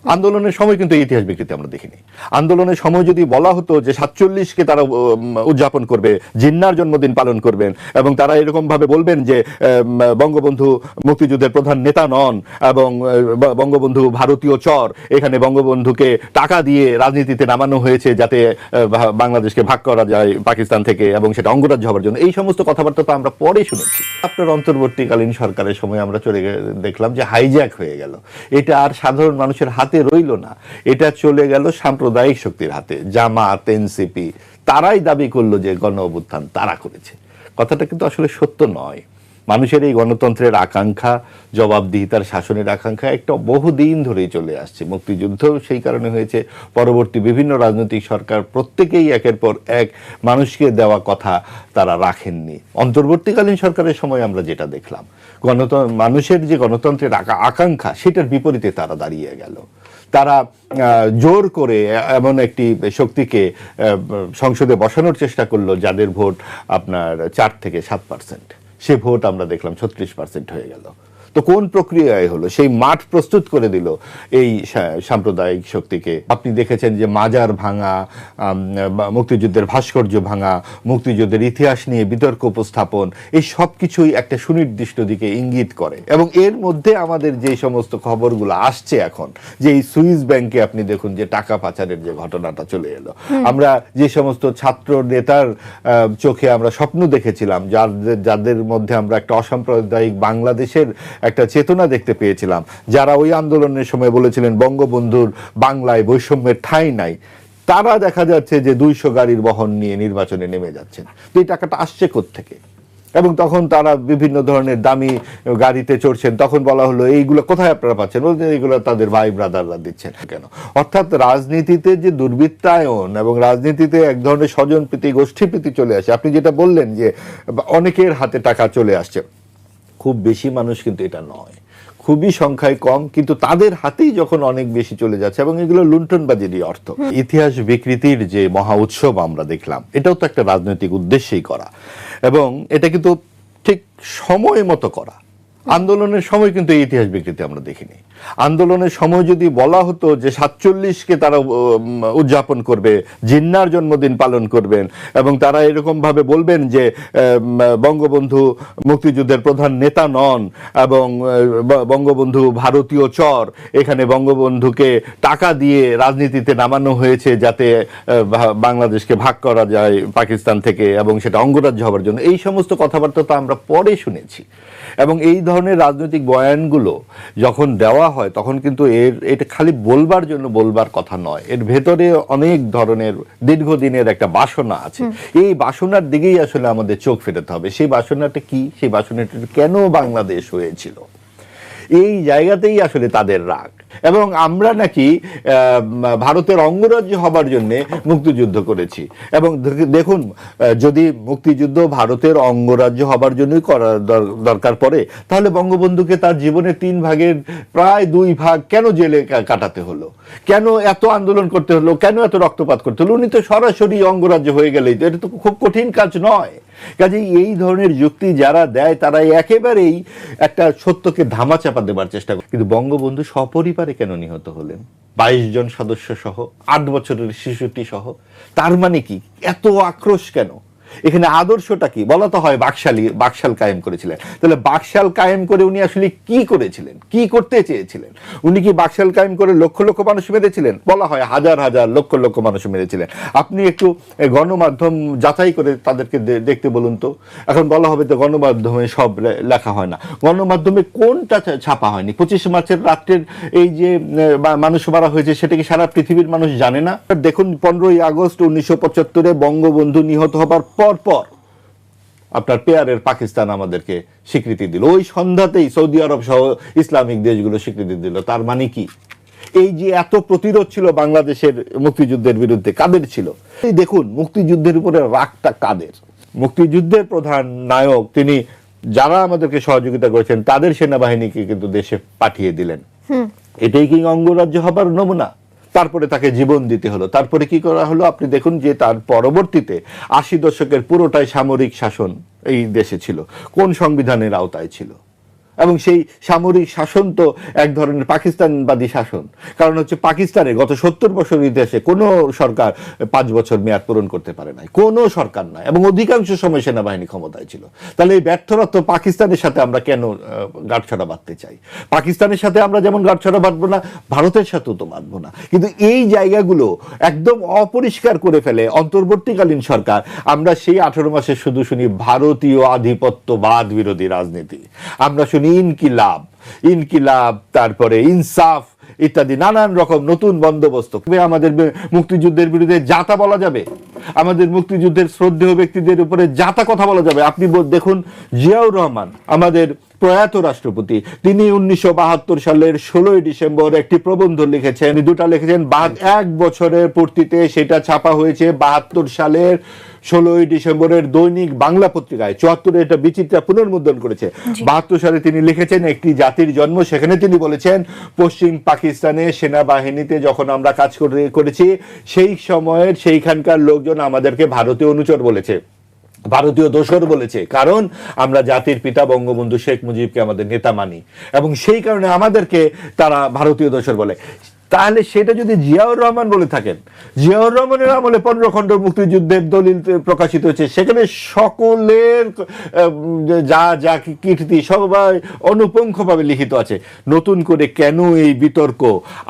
আন্দোলনের সময় কিন্তু এই ইতিহাস বিকৃতি আমরা দেখিনি। আন্দোলনের সময় যদি বলা হতো যে 47কে তারা উদযাপন করবে, জিন্নার জন্মদিন পালন করবেন, এবং তারা এরকম ভাবে বলবেন যে বঙ্গবন্ধু মুক্তিযুদ্ধের প্রধান নেতা নন, এবং বঙ্গবন্ধু ভারতীয় চর, এখানে বঙ্গবন্ধুকে টাকা দিয়ে রাজনীতিতে নামানো হয়েছে যাতে বাংলাদেশকে ভাগ করা যায় পাকিস্তান থেকে, এবং সেটা অঙ্গরাজ্য হওয়ার জন্য, এই সমস্ত কথাবার্তা তো আমরা পরে শুনেছি। আপনার অন্তর্বর্তীকালীন সরকারের সময় আমরা চলে দেখলাম যে হাইজ্যাক হয়ে গেল, এটা আর সাধারণ মানুষের হাতে রইল না, এটা চলে গেল সাম্প্রদায়িক শক্তির হাতে। জামাত, এনসিপি তারাই দাবি করলো যে গণ অভ্যুত্থান তারা করেছে। কথাটা কিন্তু আসলে সত্য নয়। মানুষের এই গণতন্ত্রের আকাঙ্ক্ষা, জবাবদিহিতার শাসনের আকাঙ্ক্ষা একটা বহুদিন ধরেই চলে আসছে। মুক্তিযুদ্ধ সেই কারণে হয়েছে, পরবর্তী বিভিন্ন রাজনৈতিক সরকার প্রত্যেকেই একের পর এক মানুষকে দেওয়া কথা তারা রাখেননি। অন্তর্বর্তীকালীন সরকারের সময় আমরা যেটা দেখলাম, মানুষের যে গণতন্ত্রের আকাঙ্ক্ষা সেটার বিপরীতে তারা দাঁড়িয়ে গেল। তারা জোর করে এমন একটি শক্তিকে সংসদে বসানোর চেষ্টা করলো যাদের ভোট আপনার 4 থেকে 7%, সে ভোট আমরা দেখলাম 36% হয়ে গেল। তো কোন প্রক্রিয়ায় হলো? সেই মাঠ প্রস্তুত করে দিল এই সাম্প্রদায়িক শক্তিকে। আপনি দেখেছেন যে মাজার ভাঙা, মুক্তিযুদ্ধের ভাস্কর্য ভাঙা, মুক্তিযুদ্ধের ইতিহাস নিয়ে বিতর্ক উপস্থাপন, এই সব কিছুই একটা সুনির্দিষ্ট দিকে ইঙ্গিত করে। এবং এর মধ্যে আমাদের যে সমস্ত খবরগুলো আসছে এখন, যে এই সুইস ব্যাংকে আপনি দেখুন যে টাকা পাচারের যে ঘটনাটা চলে এলো, আমরা যে সমস্ত ছাত্র নেতার চোখে আমরা স্বপ্ন দেখেছিলাম, যাদের মধ্যে আমরা একটা অসাম্প্রদায়িক বাংলাদেশের একটা চেতনা দেখতে পেয়েছিলাম, যারা ওই আন্দোলনের সময় বলেছিলেন বঙ্গবন্ধুর বাংলায় বৈষম্যের ঠাঁই নাই, তারা দেখা যাচ্ছে যে 200 গাড়ির বহন নিয়ে নির্বাচনে নেমে যাচ্ছেন। তো এই টাকাটা আসছে কোত্থেকে? এবং তখন তারা বিভিন্ন ধরনের দামি গাড়িতে চড়ছেন, তখন বলা হলো এইগুলো কোথায় আপনারা পাচ্ছেন? বলতে এইগুলো তাদের ভাই ব্রাদাররা দিচ্ছেন। কেন? অর্থাৎ রাজনীতিতে যে দুর্বৃত্তায়ন এবং রাজনীতিতে এক ধরনের স্বজনপ্রীতি, গোষ্ঠীপ্রীতি চলে আসে। আপনি যেটা বললেন যে অনেকের হাতে টাকা চলে আসছে, খুব বেশি মানুষ কিন্তু এটা নয়, খুবই সংখ্যায় কম, কিন্তু তাদের হাতেই যখন অনেক বেশি চলে যাচ্ছে, এবং এগুলো লুণ্ঠনবাজিরই অর্থ। ইতিহাস বিকৃতির যে মহা উৎসব আমরা দেখলাম, এটাও তো একটা রাজনৈতিক উদ্দেশ্যেই করা, এবং এটা কিন্তু ঠিক সময় মতো করা। আন্দোলনের সময় কিন্তু এই ইতিহাস বিকৃতি আমরা দেখিনি। আন্দোলনের সময় যদি বলা হতো যে 47কে তারা উদযাপন করবে, জিন্নার জন্মদিন পালন করবেন, এবং তারা এরকম ভাবে বলবেন যে বঙ্গবন্ধু মুক্তিযুদ্ধের প্রধান নেতা নন, এবং বঙ্গবন্ধু ভারতীয় চর, এখানে বঙ্গবন্ধুকে টাকা দিয়ে রাজনীতিতে নামানো হয়েছে যাতে বাংলাদেশকে ভাগ করা যায় পাকিস্তান থেকে, এবং সেটা অঙ্গরাজ্য হওয়ার জন্য, এই সমস্ত কথাবার্তা তো আমরা পরে শুনেছি। এবং এই ধরনের রাজনৈতিক বয়ানগুলো যখন দেওয়া হয়, তখন কিন্তু এটা খালি বলবার জন্য বলবার কথা নয়, এর ভেতরে অনেক ধরনের দীর্ঘদিনের একটা বাসনা আছে। এই বাসনার দিকেই আসলে আমাদের চোখ ফেরাতে হবে। সেই বাসনাটা কি? সেই বাসনাটা কেন বাংলাদেশ হয়েছিল? এই জায়গাতেই আসলে তাদের রাগ। এবং আমরা নাকি ভারতের অঙ্গরাজ্য হবার জন্য মুক্তিযুদ্ধ করেছি। এবং দেখুন, যদি মুক্তিযুদ্ধ ভারতের অঙ্গরাজ্য হবার জন্যই করার দরকার পড়ে, তাহলে বঙ্গবন্ধুকে তার জীবনের 3 ভাগের প্রায় 2 ভাগ কেন জেলে কাটাতে হলো? কেন এত আন্দোলন করতে হলো? কেন এত রক্তপাত করতে হলো? উনি তো সরাসরি অঙ্গরাজ্য হয়ে গেলেই তো, এটা তো খুব কঠিন কাজ নয়। কাজেই এই ধরনের যুক্তি যারা দেয়, তারা একেবারেই একটা সত্যকে ধামাচাপা দেবার চেষ্টা করে। কিন্তু বঙ্গবন্ধু সপরিবারে কেন নিহত হলেন? 22 জন সদস্য সহ, 8 বছরের শিশুটি সহ। তার মানে কি? এত আক্রোশ কেন? এখানে আদর্শটা কি? বলা তো হয় বাকশাল কায়েম করেছিলেন। তাহলে বাকশাল কায়েম করে উনি আসলে কি করেছিলেন? কি করতে চেয়েছিলেন? উনি কি বাকশাল কায়েম করে লক্ষ লক্ষ মানুষ মেরেছিলেন? বলা হয় হাজার হাজার লক্ষ লক্ষ মানুষ মেরেছিলেন। আপনি একটু গণমাধ্যম যাচাই করে তাদেরকে দেখতে বলুন তো। এখন বলা হবে তো গণমাধ্যমে সব লেখা হয় না। গণমাধ্যমে কোনটা ছাপা হয়নি? 25 মার্চের রাত্রের এই যে মানুষ মারা হয়েছে, সেটা কি সারা পৃথিবীর মানুষ জানে না? দেখুন, 15ই আগস্ট 1975-এ বঙ্গবন্ধু নিহত হবার পর আপনার পেয়ারের পাকিস্তান আমাদেরকে স্বীকৃতি দিল। ওই সন্ধ্যাতেই সৌদি আরব সহ ইসলামিক দেশগুলো স্বীকৃতি দিল। তার মানে কি? এই যে এত প্রতিরোধ ছিল বাংলাদেশের মুক্তিযুদ্ধের বিরুদ্ধে, কাদের ছিল? এই দেখুন, মুক্তিযুদ্ধের উপরে রাগটা কাদের? মুক্তিযুদ্ধের প্রধান নায়ক তিনি, যারা আমাদেরকে সহযোগিতা করেছেন, তাদের সেনাবাহিনীকে কিন্তু দেশে পাঠিয়ে দিলেন। এটাই কি অঙ্গরাজ্য হবার নমুনা? তারপরে তাকে জীবন দিতে হলো। তারপরে কি করা হলো? আপনি দেখুন যে তার পরবর্তীতে 80 দশকের পুরোটাই সামরিক শাসন এই দেশে ছিল। কোন সংবিধানের আওতায় ছিল? এবং সেই সামরিক শাসন তো এক ধরনের পাকিস্তানবাদী শাসন। কারণ হচ্ছে পাকিস্তানে গত 70 বছর ইতিহাসে কোনো সরকার 5 বছর মেয়াদ পূরণ করতে পারে নাই, কোনো সরকার নাই, এবং অধিকাংশ সময় সেনাবাহিনী ক্ষমতায় ছিল। তাহলে এই ব্যর্থরা তো পাকিস্তানের সাথে আমরা কেন গাঁটছড়া বাঁধতে চাই? পাকিস্তানের সাথে আমরা যেমন গাঁটছড়া বাঁধবো না, ভারতের সাথেও তো বাঁধবো না। কিন্তু এই জায়গাগুলো একদম অপরিষ্কার করে ফেলে অন্তর্বর্তীকালীন সরকার। আমরা সেই 18 মাসে শুধু শুনি ভারতীয় আধিপত্যবাদ বিরোধী রাজনীতি, আমরা শুনি ইনকিলাব, তারপরে ইনসাফ ইত্যাদি নানান রকম নতুন বন্দোবস্ত। আমাদের মুক্তিযুদ্ধের বিরুদ্ধে যাতা বলা যাবে, আমাদের মুক্তিযুদ্ধের শ্রদ্ধেয় ব্যক্তিদের উপরে যাতা কথা বলা যাবে। আপনি দেখুন, জিয়াউর রহমান আমাদের প্রয়াত রাষ্ট্রপতি, তিনি 1972 সালের 16 ডিসেম্বর একটি প্রবন্ধ লিখেছেন, দুটা লিখেছেন। 1 বছরের পূর্তিতে সেটা ছাপা হয়েছে 72 সালের 16 ডিসেম্বরের দৈনিক বাংলা পত্রিকায়। 74-এ এটা বিচিত্রা পুনর্মুদ্রণ করেছে। 72 সালে তিনি লিখেছেন একটি জাতির জন্ম। সেখানে তিনি বলেছেন, পশ্চিম পাকিস্তানে সেনাবাহিনীতে যখন আমরা কাজ করেছি, সেই সময়ের সেইখানকার লোকজন আমাদেরকে ভারতীয় অনুচর বলেছে, ভারতীয় দোসর বলেছে, কারণ আমরা জাতির পিতা বঙ্গবন্ধু শেখ মুজিবকে আমাদের নেতা মানি, এবং সেই কারণে আমাদেরকে তারা ভারতীয় দোসর বলে। তাহলে সেটা যদি জিয়াউর রহমান বলে থাকেন, জিয়াউর রহমানের আমলে 15 খণ্ড মুক্তিযুদ্ধের দলিল প্রকাশিত হয়েছে, সেখানে সকলের যা যা কীর্তি সবাই অনুপঙ্খভাবে লিখিত আছে। নতুন করে কেন এই বিতর্ক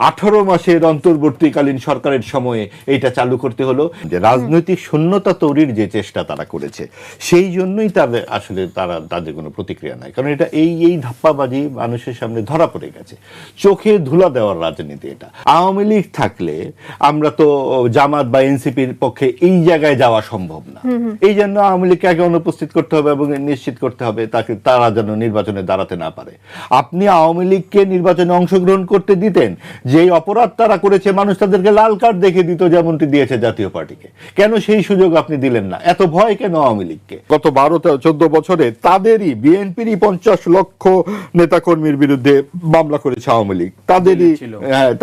18 মাসের অন্তর্বর্তীকালীন সরকারের সময়ে এইটা চালু করতে হলো? যে রাজনৈতিক শূন্যতা তৈরির যে চেষ্টা তারা করেছে, সেই জন্যই তাদের কোনো প্রতিক্রিয়া নাই। কারণ এটা এই ধাপ্পাবাজি মানুষের সামনে ধরা পড়ে গেছে, চোখে ধুলা দেওয়ার রাজনীতি এটা। আওয়ামী লীগ থাকলে আমরা তো জামাত বা এনসিপির পক্ষে এই জায়গায় যাওয়া সম্ভব না। এই জন্য আওয়ামী লীগকে আগে অনুপস্থিত করতে হবে এবং নিশ্চিত করতে হবে তারা যেন নির্বাচনে দাঁড়াতে না পারে। আপনি আওয়ামী লীগকে নির্বাচনে অংশগ্রহণ করতে দিতেন, যেই অপরাধ তারা করেছে মানুষ তাদেরকে লাল কার্ড দেখে দিত, যেমনটি দিয়েছে জাতীয় পার্টিকে। কেন সেই সুযোগ আপনি দিলেন না? এত ভয় কেন আওয়ামী লীগকে? গত 12-14 বছরে তাদেরই বিএনপিরই 50 লক্ষ নেতাকর্মীর বিরুদ্ধে মামলা করেছে আওয়ামী লীগ।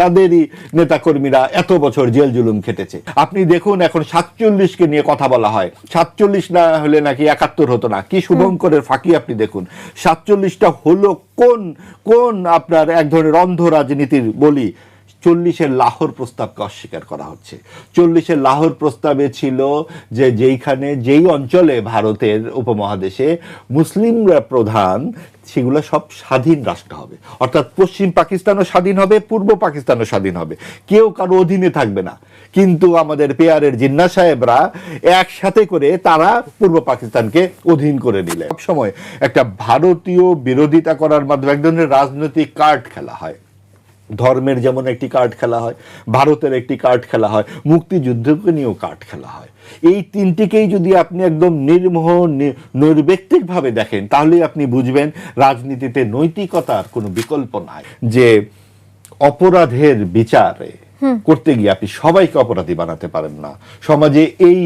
তাদেরই নেতাকর্মীরা এত বছর জেল জুলুম খেটেছে। আপনি দেখুন, এখন 47-কে নিয়ে কথা বলা হয়, 47 না হলে নাকি 71 হতো না। কি শুভঙ্করের ফাঁকি আপনি দেখুন। 47টা হলো কোন আপনার এক ধরনের অন্ধ রাজনীতির বলি। 40-এর লাহোর প্রস্তাবকে অস্বীকার করা হচ্ছে। 40-এর লাহোর প্রস্তাবে ছিল যে যেই অঞ্চলে ভারতের উপমহাদেশে মুসলিমরা প্রধান, সেগুলো সব স্বাধীন রাষ্ট্র হবে, অর্থাৎ পশ্চিম পাকিস্তানও স্বাধীন হবে, পূর্ব পাকিস্তানও স্বাধীন হবে, কেউ কারো অধীনে থাকবে না। কিন্তু আমাদের পেয়ারের জিন্না সাহেবরা একসাথে করে তারা পূর্ব পাকিস্তানকে অধীন করে নিলে। সবসময় একটা ভারতীয় বিরোধিতা করার মাধ্যমে এক ধরনের রাজনৈতিক কার্ড খেলা হয়। ধর্মের যেমন একটি কার্ড খেলা হয়, ভারতের একটি কার্ড খেলা হয়, মুক্তিযুদ্ধকে নিয়েও কার্ড খেলা হয়। এই তিনটিকেই যদি আপনি একদম নির্মোহ নৈর্ব্যক্তিকভাবে দেখেন, তাহলে আপনি বুঝবেন রাজনীতিতে নৈতিকতার কোনো বিকল্প নাই। যে অপরাধের বিচারে করতে গিয়ে আপনি সবাইকে অপরাধী বানাতে পারেন না, সমাজে এই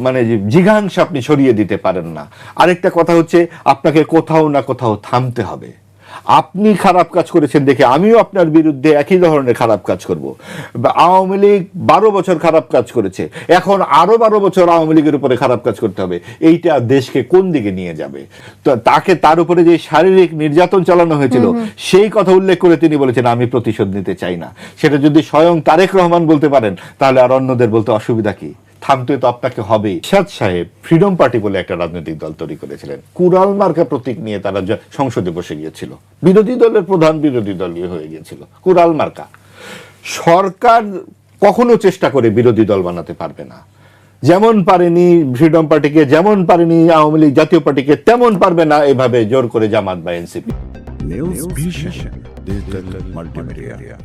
মানে জিঘাংসা আপনি সরিয়ে দিতে পারেন না। আরেকটা কথা হচ্ছে, আপনাকে কোথাও না কোথাও থামতে হবে। আপনি খারাপ কাজ করেছেন দেখে আমিও আপনার বিরুদ্ধে একই ধরনের খারাপ কাজ করব। আওয়ামী লীগ 12 বছর খারাপ কাজ করেছে, এখন আরো 12 বছর আওয়ামী লীগের উপরে খারাপ কাজ করতে হবে। এইটা দেশকে কোন দিকে নিয়ে যাবে? তো তার উপরে যে শারীরিক নির্যাতন চালানো হয়েছিল, সেই কথা উল্লেখ করে তিনি বলেছেন, আমি প্রতিশোধ নিতে চাই না। সেটা যদি স্বয়ং তারেক রহমান বলতে পারেন, তাহলে আর অন্যদের বলতে অসুবিধা কি? থামতে তো আপনাকে হবেই। এরশাদ সাহেব ফ্রিডম পার্টি বলে একটা রাজনৈতিক দল তৈরি করেছিলেন, কুড়াল মার্কা প্রতীক নিয়ে তারা সংসদে বসে গিয়েছিল, বিরোধী দলের প্রধান বিরোধী দলীয় হয়ে গিয়েছিল, কুড়াল মার্কা। সরকার কখনো চেষ্টা করে বিরোধী দল বানাতে পারবে না। যেমন পারেনি ফ্রিডম পার্টিকে, যেমন পারেনি আওয়ামী লীগ জাতীয় পার্টিকে, তেমন পারবে না এভাবে জোর করে জামাত বা NCP. News vision digital multimedia.